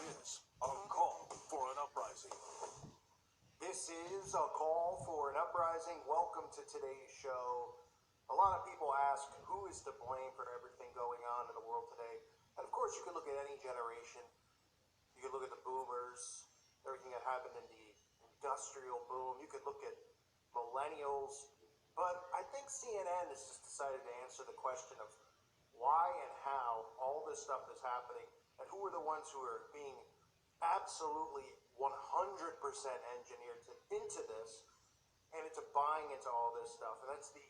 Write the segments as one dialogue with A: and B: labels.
A: is a call for an uprising.
B: This is a call for an uprising. Welcome to today's show. A lot of people ask who is to blame for everything going on in the world today. And of course, you could look at any generation. You could look at the boomers, everything that happened in the industrial boom. You could look at millennials. But I think CNN has just decided to answer the question of why and how all this stuff is happening and who are the ones who are being absolutely 100% engineered into this and into buying into all this stuff. And that's the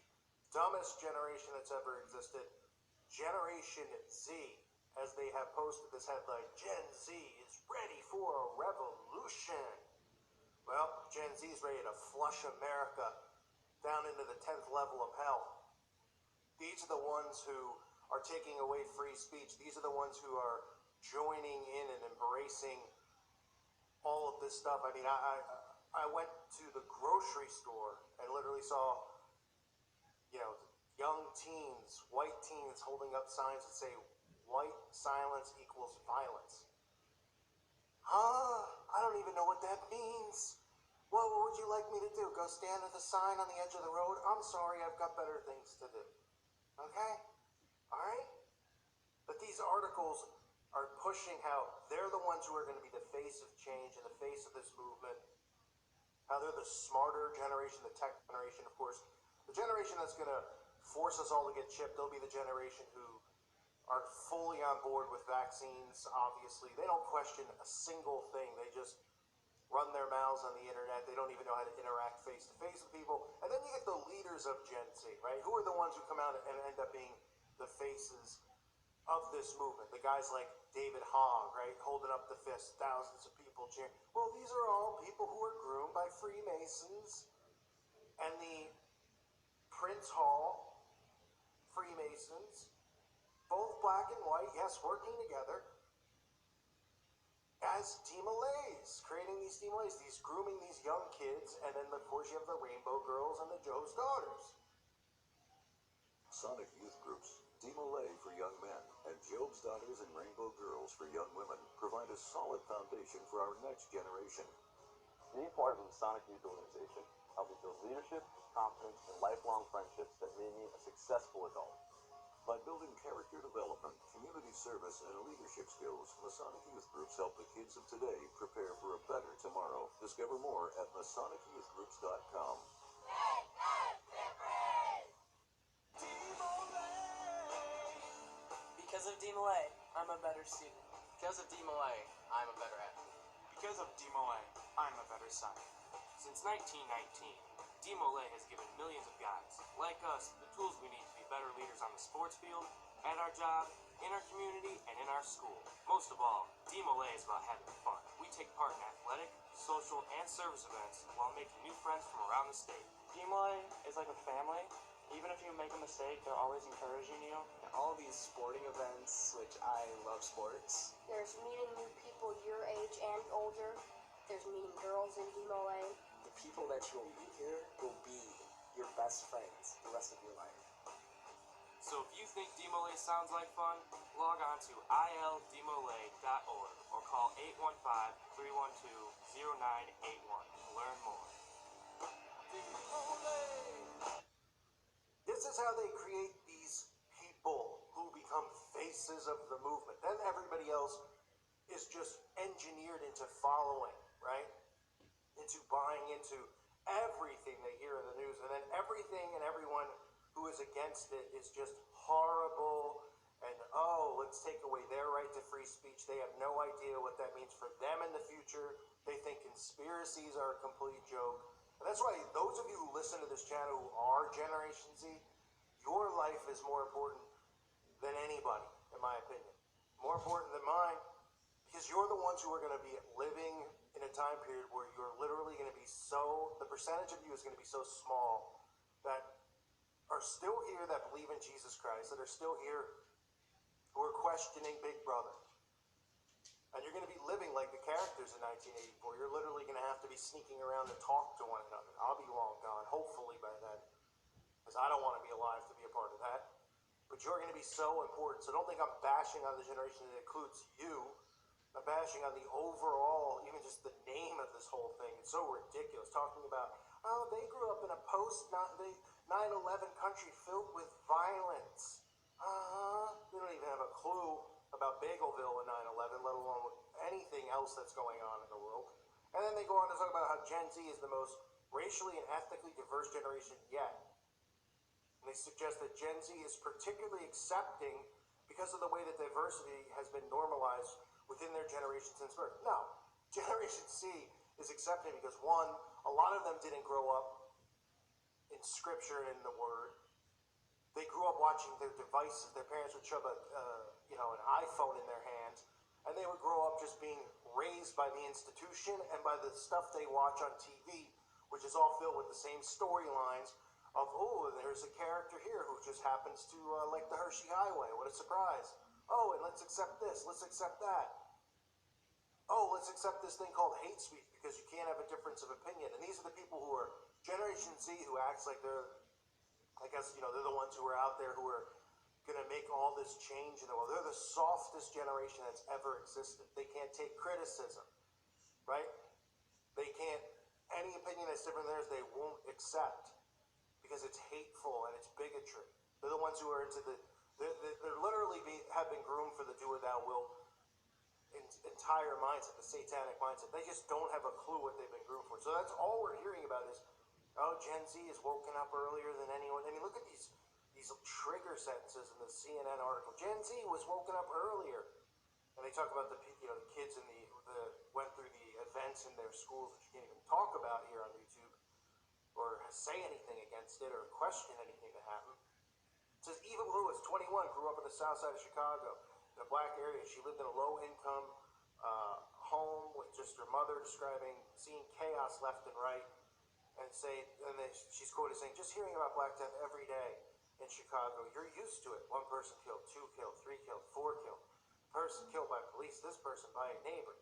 B: dumbest generation that's ever existed. Generation Z, as they have posted this headline, Gen Z is ready for a revolution. Well, Gen Z is ready to flush America down into the 10th level of hell. These are the ones who are taking away free speech. These are the ones who are joining in and embracing all of this stuff. I mean, I went to the grocery store and literally saw, young teens, white teens holding up signs that say, white silence equals violence. I don't even know what that means. What would you like me to do? Go stand at the sign on the edge of the road? I'm sorry, I've got better things to do. Okay? All right? But these articles are pushing how they're the ones who are going to be the face of change and the face of this movement. How they're the smarter generation, the tech generation, of course. The generation that's going to force us all to get chipped, they'll be the generation who are fully on board with vaccines, obviously. They don't question a single thing. They just run their mouths on the internet. They don't even know how to interact face-to-face with people. And then you get the leaders of Gen Z, right? Who are the ones who come out and end up being the faces of this movement? The guys like David Hogg, right? Holding up the fist, thousands of people cheering. Well, these are all people who are groomed by Freemasons and the Prince Hall Freemasons, both black and white, yes, working together as DeMolays, creating these DeMolays, these grooming these young kids, and then of course you have the Rainbow Girls and the Joe's Daughters.
C: Sonic youth groups, DeMolay for young men, and Job's Daughters and Rainbow Girls for young women provide a solid foundation for our next generation.
D: Being part of the Sonic Youth Organization helped me build leadership, confidence, and lifelong friendships that made me a successful adult.
C: By building character development, community service, and leadership skills, Masonic youth groups help the kids of today prepare for a better tomorrow. Discover more at MasonicYouthGroups.com.
E: Because of DeMolay, I'm a better student.
F: Because of DeMolay, I'm a better athlete.
G: Because of DeMolay, I'm a better son.
F: Since 1919, DeMolay has given millions of guys, like us, the tools we need to be better leaders on the sports field, at our job, in our community, and in our school. Most of all, DeMolay is about having fun. We take part in athletic, social, and service events while making new friends from around the state.
E: DeMolay is like a family. Even if you make a mistake, they're always encouraging you.
G: All these sporting events, which I love sports.
H: There's meeting new people your age and older. There's meeting girls in DeMolay.
G: The people that you'll meet here will be your best friends the rest of your life.
F: So if you think DeMolay sounds like fun, log on to ildemolay.org or call 815-312-0981 to learn more.
B: This is how they create these people who become faces of the movement. Then everybody else is just engineered into following, right? Into buying into everything they hear in the news. And then everything and everyone who is against it is just horrible. And, let's take away their right to free speech. They have no idea what that means for them in the future. They think conspiracies are a complete joke. And that's why those of you who listen to this channel who are Generation Z, your life is more important than anybody, in my opinion. More important than mine, because you're the ones who are going to be living in a time period where you're literally going to be the percentage of you is going to be so small that are still here that believe in Jesus Christ, that are still here who are questioning Big Brother. And you're going to be living like the characters in 1984. You're literally going to have to be sneaking around to talk to one another. I'll be long gone, hopefully by then, because I don't want to be alive to be a part of that. But you're going to be so important. So don't think I'm bashing on the generation that includes you. bashing on the overall, even just the name of this whole thing. It's so ridiculous. Talking about, oh, they grew up in a post 9/11 country filled with violence. They don't even have a clue about Bagelville and 9/11, let alone with anything else that's going on in the world. And then they go on to talk about how Gen Z is the most racially and ethnically diverse generation yet. And they suggest that Gen Z is particularly accepting because of the way that diversity has been normalized within their generation since birth. No, Generation C is accepting because, one, a lot of them didn't grow up in scripture and in the word. They grew up watching their devices. Their parents would shove an iPhone in their hands, and they would grow up just being raised by the institution and by the stuff they watch on TV, which is all filled with the same storylines of, oh, there's a character here who just happens to like the Hershey Highway. What a surprise. Oh, and let's accept this. Let's accept that. Oh, let's accept this thing called hate speech because you can't have a difference of opinion. And these are the people who are Generation Z, who acts like they're, I guess, they're the ones who are out there who are going to make all this change in the world. They're the softest generation that's ever existed. They can't take criticism, right? They can't, any opinion that's different than theirs, they won't accept because it's hateful and it's bigotry. They're the ones who are into they're literally have been groomed for the do or thou will entire mindset, the satanic mindset. They just don't have a clue what they've been groomed for. So that's all we're hearing about is, oh, Gen Z is woken up earlier than anyone. I mean, look at these trigger sentences in the CNN article. Gen Z was woken up earlier. And they talk about the kids in the went through the events in their schools that you can't even talk about here on YouTube or say anything against it or question anything that happened. It says Eva Lewis, 21, grew up in the south side of Chicago in a black area. She lived in a low-income home with just her mother, describing seeing chaos left and right, and she's quoted saying, "Just hearing about Black Death every day in Chicago, you're used to it. One person killed, two killed, three killed, four killed. Person killed by police, this person by a neighbor.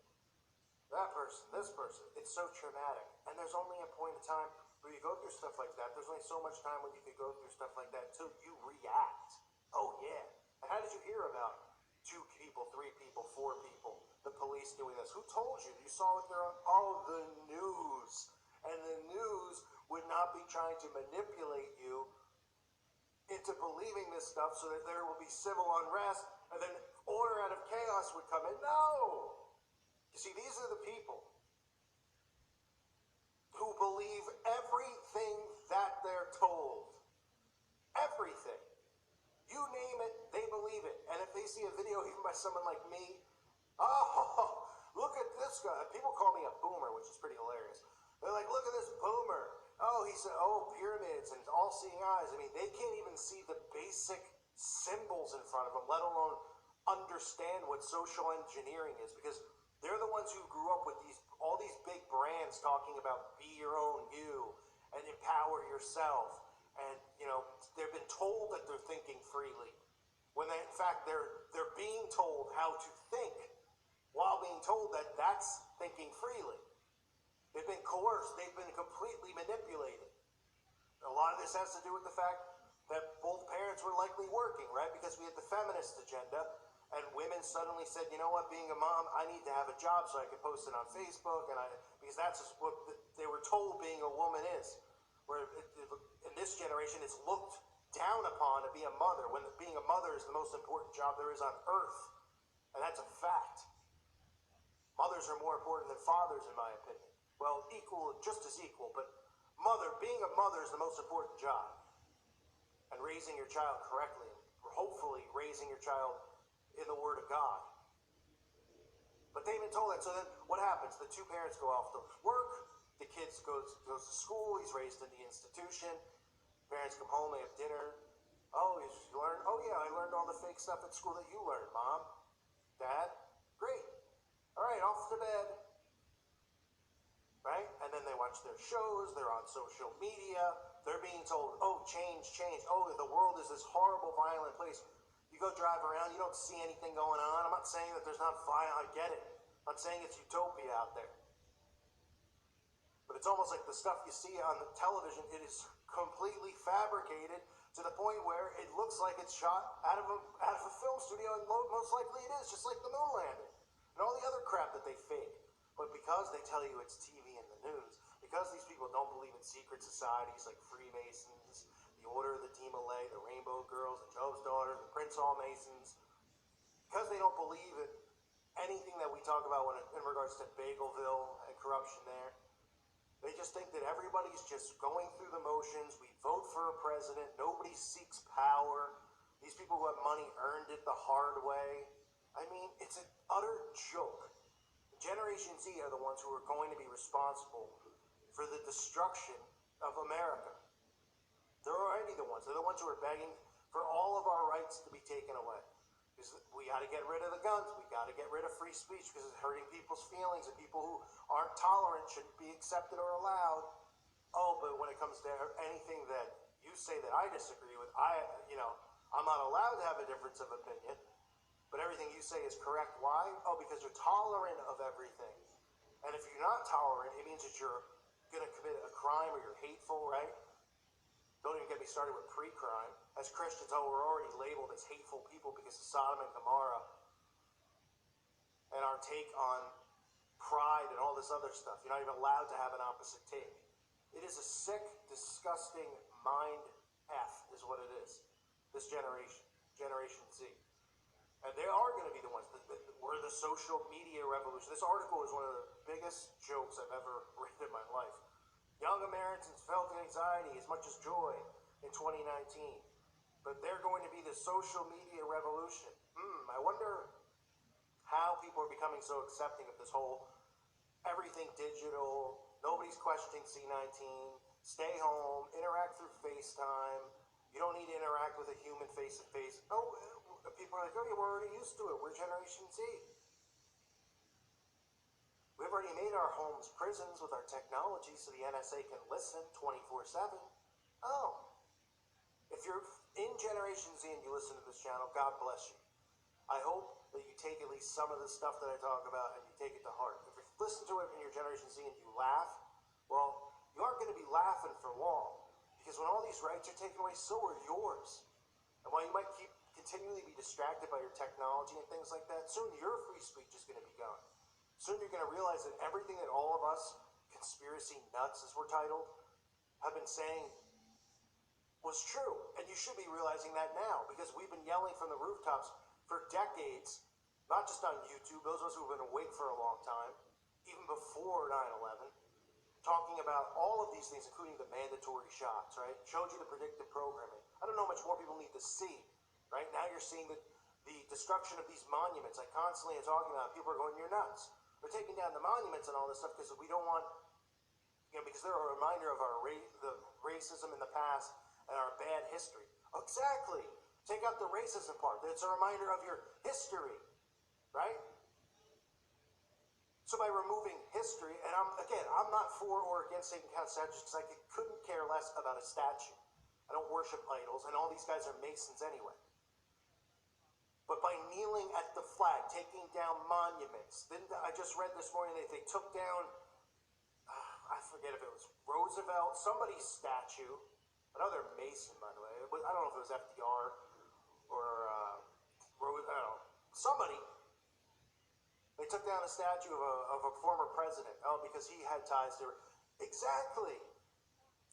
B: That person, this person. It's so traumatic. And there's only a point in time where you go through stuff like that. There's only so much time when you could go through stuff like that until you react. Oh, yeah. And how did you hear about 2 people, 3 people, 4 people, the police doing this? Who told you? You saw it there on the news. And the news would not be trying to manipulate you into believing this stuff so that there will be civil unrest and then order out of chaos would come in. No! You see, these are the people who believe everything that they're told. Everything. You name it, they believe it. And if they see a video even by someone like me, oh, look at this guy. People call me a boomer, which is pretty hilarious. They're like, look at this boomer. Oh, he said, oh, pyramids and all-seeing eyes. I mean, they can't even see the basic symbols in front of them, let alone understand what social engineering is, because they're the ones who grew up with all these big brands talking about be your own you and empower yourself. And, they've been told that they're thinking freely, when in fact they're being told how to think while being told that that's thinking freely. They've been coerced. They've been completely manipulated. A lot of this has to do with the fact that both parents were likely working, right? Because we had the feminist agenda, and women suddenly said, you know what, being a mom, I need to have a job so I can post it on Facebook, because that's just what they were told being a woman is. Where in this generation, it's looked down upon to be a mother, when being a mother is the most important job there is on earth. And that's a fact. Mothers are more important than fathers, in my opinion. Well, just as equal, but being a mother is the most important job. And raising your child correctly, hopefully raising your child in the Word of God. But they've been told that, so then what happens? The 2 parents go off to work, the kid goes to school, he's raised in the institution, parents come home, they have dinner. Oh, you learned? Oh yeah, I learned all the fake stuff at school that you learned, Mom. Dad? Great. All right, off to bed. Right? And then they watch their shows, they're on social media, they're being told, oh, change. Oh, the world is this horrible, violent place. You go drive around, you don't see anything going on. I'm not saying that there's not violence, I get it. I'm saying it's utopia out there. But it's almost like the stuff you see on the television, it is completely fabricated to the point where it looks like it's shot out of a film studio, and most likely it is, just like the moon landing. and all the other crap that they fake. But because they tell you it's TV and the news, because these people don't believe in secret societies like Freemasons, the Order of the Demolay, the Rainbow Girls, the Job's Daughter, the Prince Hall Masons, because they don't believe in anything that we talk about in regards to Bagelville and corruption there, they just think that everybody's just going through the motions. We vote for a president. Nobody seeks power. These people who have money earned it the hard way. I mean, it's an utter joke. Generation Z are the ones who are going to be responsible for the destruction of America. They're already the ones. They're the ones who are begging for all of our rights to be taken away. Because we got to get rid of the guns. We got to get rid of free speech because it's hurting people's feelings, and people who aren't tolerant shouldn't be accepted or allowed. Oh, but when it comes to anything that you say that I disagree with, I'm not allowed to have a difference of opinion. But everything you say is correct. Why? Oh, because you're tolerant of everything. And if you're not tolerant, it means that you're going to commit a crime or you're hateful, right? Don't even get me started with pre-crime. As Christians, we're already labeled as hateful people because of Sodom and Gomorrah and our take on pride and all this other stuff. You're not even allowed to have an opposite take. It is a sick, disgusting mind F is what it is. This generation, Generation Z. And they are going to be the ones that we're the social media revolution. This article is one of the biggest jokes I've ever read in my life. Young Americans felt anxiety as much as joy in 2019. But they're going to be the social media revolution. I wonder how people are becoming so accepting of this whole everything digital, nobody's questioning C19, stay home, interact through FaceTime. You don't need to interact with a human face-to-face. Oh, people are like, oh, yeah, we're already used to it. We're Generation Z. We've already made our homes prisons with our technology so the NSA can listen 24/7. Oh. If you're in Generation Z and you listen to this channel, God bless you. I hope that you take at least some of the stuff that I talk about and you take it to heart. If you listen to it in your Generation Z and you laugh, well, you aren't going to be laughing for long. Because when all these rights are taken away, so are yours. And while you might continually be distracted by your technology and things like that, soon your free speech is going to be gone. Soon you're going to realize that everything that all of us, conspiracy nuts as we're titled, have been saying was true. And you should be realizing that now, because we've been yelling from the rooftops for decades, not just on YouTube, those of us who have been awake for a long time, even before 9/11, talking about all of these things, including the mandatory shots, right? Showed you the predictive programming. I don't know how much more people need to see, right? Now you're seeing the destruction of these monuments. I constantly am talking about, people are going, you're nuts. They're taking down the monuments and all this stuff because we don't want, because they're a reminder of our the racism in the past and our bad history. Exactly. Take out the racism part. It's a reminder of your history, right? So by removing history, and I'm not for or against taking down statues because I couldn't care less about a statue. I don't worship idols, and all these guys are Masons anyway. But by kneeling at the flag, taking down monuments, then I just read this morning that they took down, I forget if it was Roosevelt, somebody's statue, another Mason, by the way. I don't know if it was FDR or I don't know, somebody. They took down a statue of a former president. Oh, because he had ties to her. Exactly.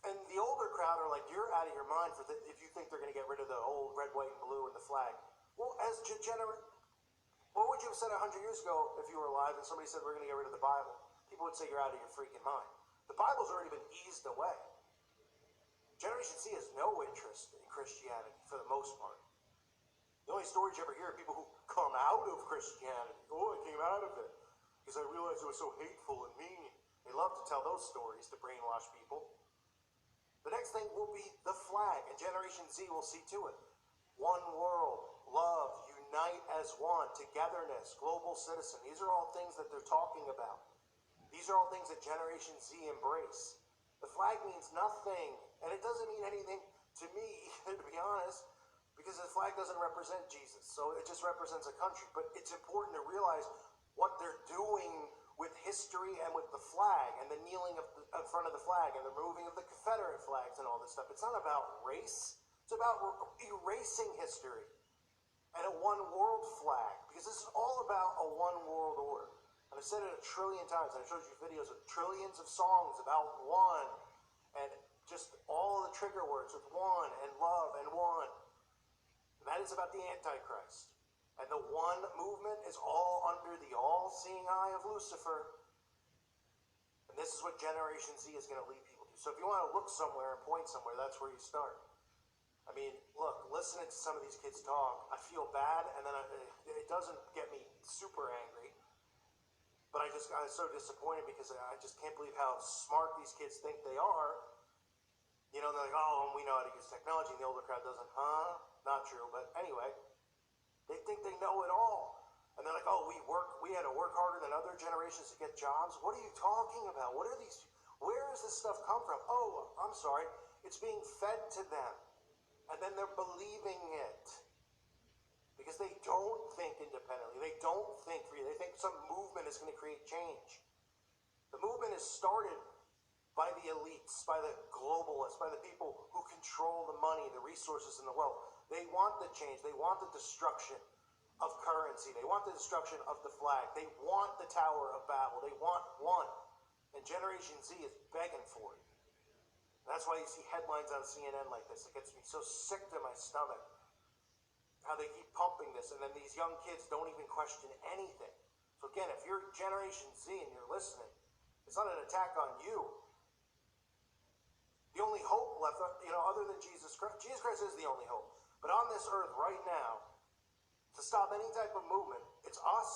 B: And the older crowd are like, you're out of your mind if you think they're going to get rid of the old red, white, and blue and the flag. Well, what would you have said 100 years ago if you were alive and somebody said we're going to get rid of the Bible? People would say you're out of your freaking mind. The Bible's already been eased away. Generation Z has no interest in Christianity for the most part. The only stories you ever hear are people who come out of Christianity. Oh, I came out of it because I realized it was so hateful and mean. They love to tell those stories to brainwash people. The next thing will be the flag, and Generation Z will see to it. One world, love, unite as one, togetherness, global citizen. These are all things that they're talking about. These are all things that Generation Z embrace. The flag means nothing, and it doesn't mean anything to me, to be honest, because the flag doesn't represent Jesus, so it just represents a country. But it's important to realize what they're doing with history and with the flag and the kneeling in front of the flag and the removing of the Confederate flags and all this stuff. It's not about race. It's about erasing history and a one world flag, because this is all about a one world order. I've said it a trillion times, and I showed you videos of trillions of songs about one, and just all the trigger words with one, and love, and one. And that is about the Antichrist. And the one movement is all under the all-seeing eye of Lucifer. And this is what Generation Z is going to lead people to. So if you want to look somewhere and point somewhere, that's where you start. I mean, look, listening to some of these kids talk, I feel bad, and then it doesn't get me super angry. But I'm so disappointed because I just can't believe how smart these kids think they are. You know, they're like, oh, we know how to use technology, and the older crowd doesn't. Not true, but anyway, they think they know it all. And they're like, oh, we had to work harder than other generations to get jobs. What are you talking about? Where does this stuff come from? Oh, I'm sorry, it's being fed to them. And then they're believing it. Because they don't think independently. They don't think freely. They think some movement is going to create change. The movement is started by the elites, by the globalists, by the people who control the money, the resources, and the wealth. They want the change. They want the destruction of currency. They want the destruction of the flag. They want the Tower of Babel. They want one. And Generation Z is begging for it. And that's why you see headlines on CNN like this. It gets me so sick to my stomach. How they keep pumping this, and then these young kids don't even question anything. So again, if you're Generation Z and you're listening, it's not an attack on you. The only hope left, other than Jesus Christ is the only hope. But on this earth right now, to stop any type of movement, it's us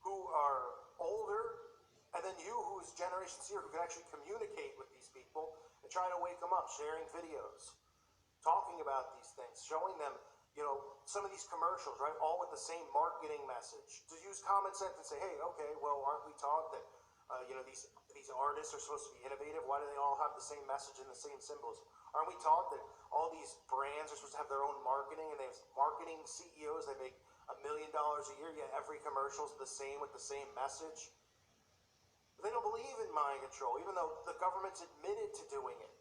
B: who are older, and then you who is Generation Z who can actually communicate with these people and try to wake them up, sharing videos, talking about these things, showing them some of these commercials, right, all with the same marketing message. To use common sense and say, hey, okay, well, aren't we taught that, these artists are supposed to be innovative? Why do they all have the same message and the same symbolism? Aren't we taught that all these brands are supposed to have their own marketing, and they have marketing CEOs that make $1 million a year, yet every commercial is the same with the same message? But they don't believe in mind control, even though the government's admitted to doing it.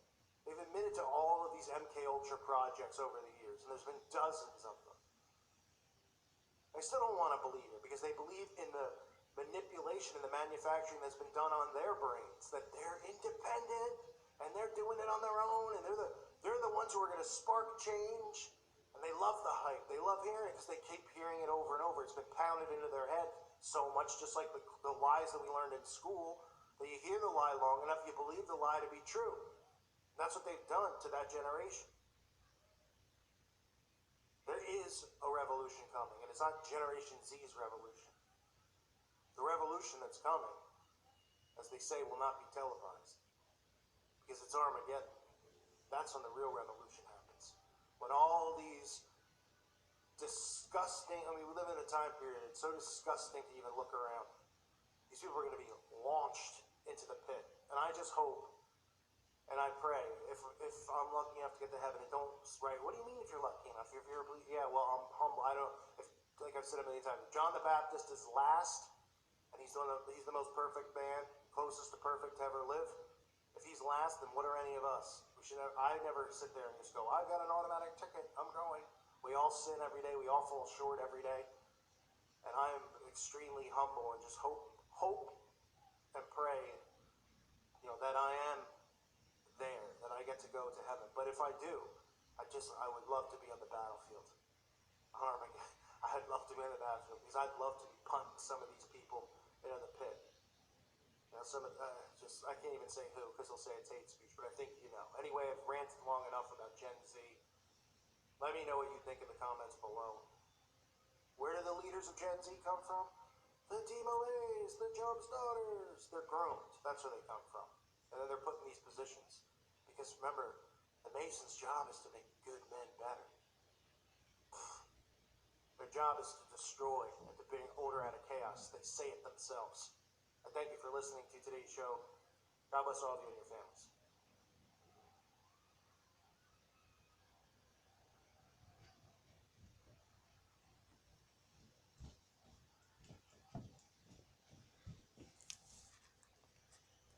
B: They've admitted to all of these MK Ultra projects over the years, and there's been dozens of them. I still don't want to believe it, because they believe in the manipulation and the manufacturing that's been done on their brains, that they're independent, and they're doing it on their own, and they're the ones who are going to spark change, and they love the hype. They love hearing it, because they keep hearing it over and over. It's been pounded into their head so much, just like the lies that we learned in school, that you hear the lie long enough, you believe the lie to be true. That's what they've done to that generation. There is a revolution coming, and it's not Generation Z's revolution. The revolution that's coming, as they say, will not be televised, because it's Armageddon. That's when the real revolution happens. When all these disgusting, we live in a time period, it's so disgusting to even look around. These people are going to be launched into the pit. And I just hope, and I pray, if I'm lucky enough to get to heaven, and don't, right, what do you mean if you're lucky enough? If you're, yeah, well, I'm humble. I don't, like I've said a million times, John the Baptist is last, and he's the most perfect man, closest to perfect to ever live. If he's last, then what are any of us? I never sit there and just go, I've got an automatic ticket, I'm going. We all sin every day, we all fall short every day. And I am extremely humble and just hope and pray, that I am there, that I get to go to heaven. But if I do, I would love to be on the battlefield. Armageddon. I'd love to be on the battlefield, because I'd love to be punting some of these people into the pit. I can't even say who, because they'll say it's hate speech, but I think you know. Anyway, I've ranted long enough about Gen Z. Let me know what you think in the comments below. Where do the leaders of Gen Z come from? The Demolays, the Job's daughters. They're groomed. That's where they come from. And then they're put in these positions. Because remember, the Mason's job is to make good men better. Their job is to destroy and to bring order out of chaos. They say it themselves. I thank you for listening to today's show. God bless all of you and your families.